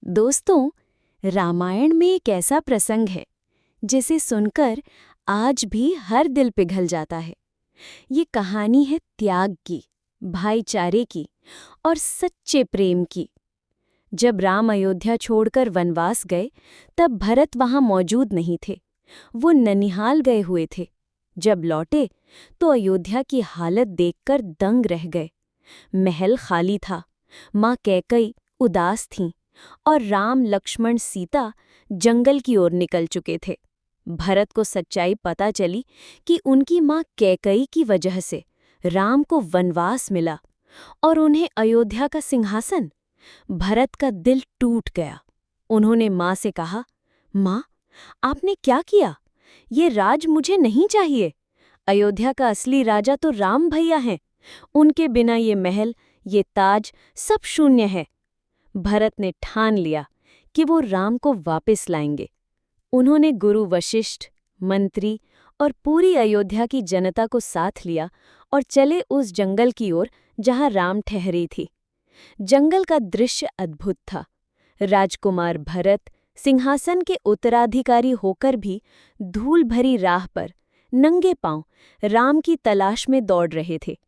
दोस्तों, रामायण में एक ऐसा प्रसंग है जिसे सुनकर आज भी हर दिल पिघल जाता है। ये कहानी है त्याग की, भाईचारे की और सच्चे प्रेम की। जब राम अयोध्या छोड़कर वनवास गए, तब भरत वहां मौजूद नहीं थे। वो ननिहाल गए हुए थे। जब लौटे तो अयोध्या की हालत देखकर दंग रह गए। महल खाली था, माँ कैकई उदास थीं और राम लक्ष्मण सीता जंगल की ओर निकल चुके थे। भरत को सच्चाई पता चली कि उनकी माँ कैकई की वजह से राम को वनवास मिला और उन्हें अयोध्या का सिंहासन। भरत का दिल टूट गया। उन्होंने माँ से कहा, माँ, आपने क्या किया? ये राज मुझे नहीं चाहिए। अयोध्या का असली राजा तो राम भैया हैं। उनके बिना ये महल, ये ताज सब शून्य है। भरत ने ठान लिया कि वो राम को वापस लाएंगे। उन्होंने गुरु वशिष्ठ, मंत्री और पूरी अयोध्या की जनता को साथ लिया और चले उस जंगल की ओर जहां राम ठहरी थी। जंगल का दृश्य अद्भुत था। राजकुमार भरत सिंहासन के उत्तराधिकारी होकर भी धूल भरी राह पर नंगे पांव राम की तलाश में दौड़ रहे थे।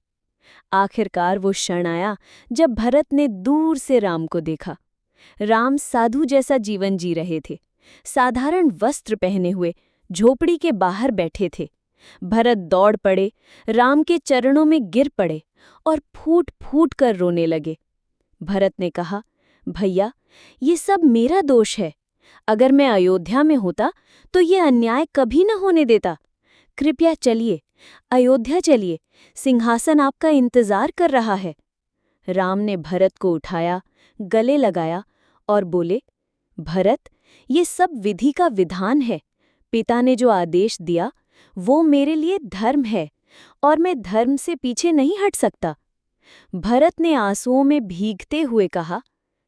आखिरकार वो क्षण आया जब भरत ने दूर से राम को देखा। राम साधु जैसा जीवन जी रहे थे। साधारण वस्त्र पहने हुए झोपड़ी के बाहर बैठे थे। भरत दौड़ पड़े, राम के चरणों में गिर पड़े और फूट फूट कर रोने लगे। भरत ने कहा, भैया, ये सब मेरा दोष है। अगर मैं अयोध्या में होता तो ये अन्याय कभी न होने देता। कृपया चलिए, अयोध्या चलिए, सिंहासन आपका इंतजार कर रहा है। राम ने भरत को उठाया, गले लगाया और बोले, भरत, ये सब विधि का विधान है। पिता ने जो आदेश दिया वो मेरे लिए धर्म है और मैं धर्म से पीछे नहीं हट सकता। भरत ने आंसुओं में भीगते हुए कहा,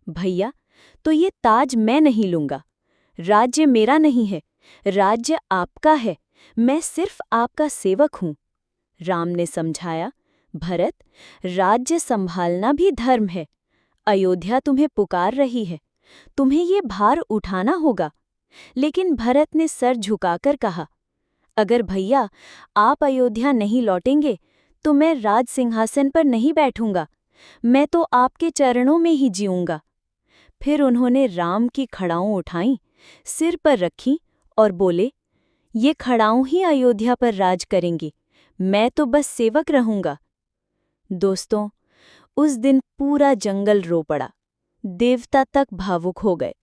भैया, तो ये ताज मैं नहीं लूंगा। राज्य मेरा नहीं है, राज्य आपका है। मैं सिर्फ आपका सेवक हूं। राम ने समझाया, भरत, राज्य संभालना भी धर्म है। अयोध्या तुम्हें पुकार रही है, तुम्हें ये भार उठाना होगा। लेकिन भरत ने सर झुकाकर कहा, अगर भैया आप अयोध्या नहीं लौटेंगे तो मैं राज सिंहासन पर नहीं बैठूंगा। मैं तो आपके चरणों में ही जीऊंगा। फिर उन्होंने राम की खड़ाऊं उठाईं, सिर पर रखीं और बोले, ये खड़ाऊं ही अयोध्या पर राज करेंगी। मैं तो बस सेवक रहूंगा। दोस्तों, उस दिन पूरा जंगल रो पड़ा। देवता तक भावुक हो गए।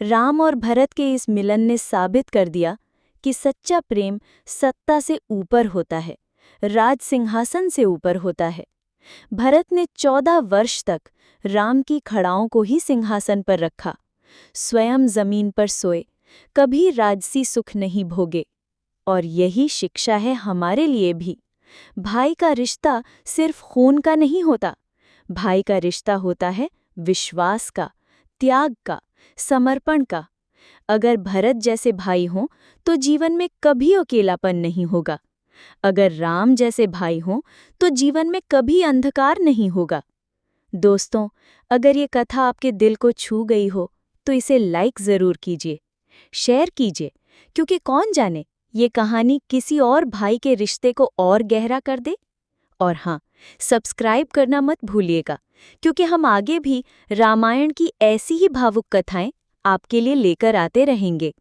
राम और भरत के इस मिलन ने साबित कर दिया कि सच्चा प्रेम सत्ता से ऊपर होता है, राज सिंहासन से ऊपर होता है। भरत ने 14 वर्ष तक राम की खड़ाओं को ही सिंहासन पर रखा। स्वयं जमीन पर सोए, कभी राजसी सुख नहीं भोगे। और यही शिक्षा है हमारे लिए भी। भाई का रिश्ता सिर्फ खून का नहीं होता। भाई का रिश्ता होता है विश्वास का, त्याग का, समर्पण का। अगर भरत जैसे भाई हों तो जीवन में कभी अकेलापन नहीं होगा। अगर राम जैसे भाई हों तो जीवन में कभी अंधकार नहीं होगा। दोस्तों, अगर ये कथा आपके दिल को छू गई हो तो इसे लाइक ज़रूर कीजिए, शेयर कीजिए, क्योंकि कौन जाने ये कहानी किसी और भाई के रिश्ते को और गहरा कर दे। और हाँ, सब्सक्राइब करना मत भूलिएगा, क्योंकि हम आगे भी रामायण की ऐसी ही भावुक कथाएं आपके लिए लेकर आते रहेंगे।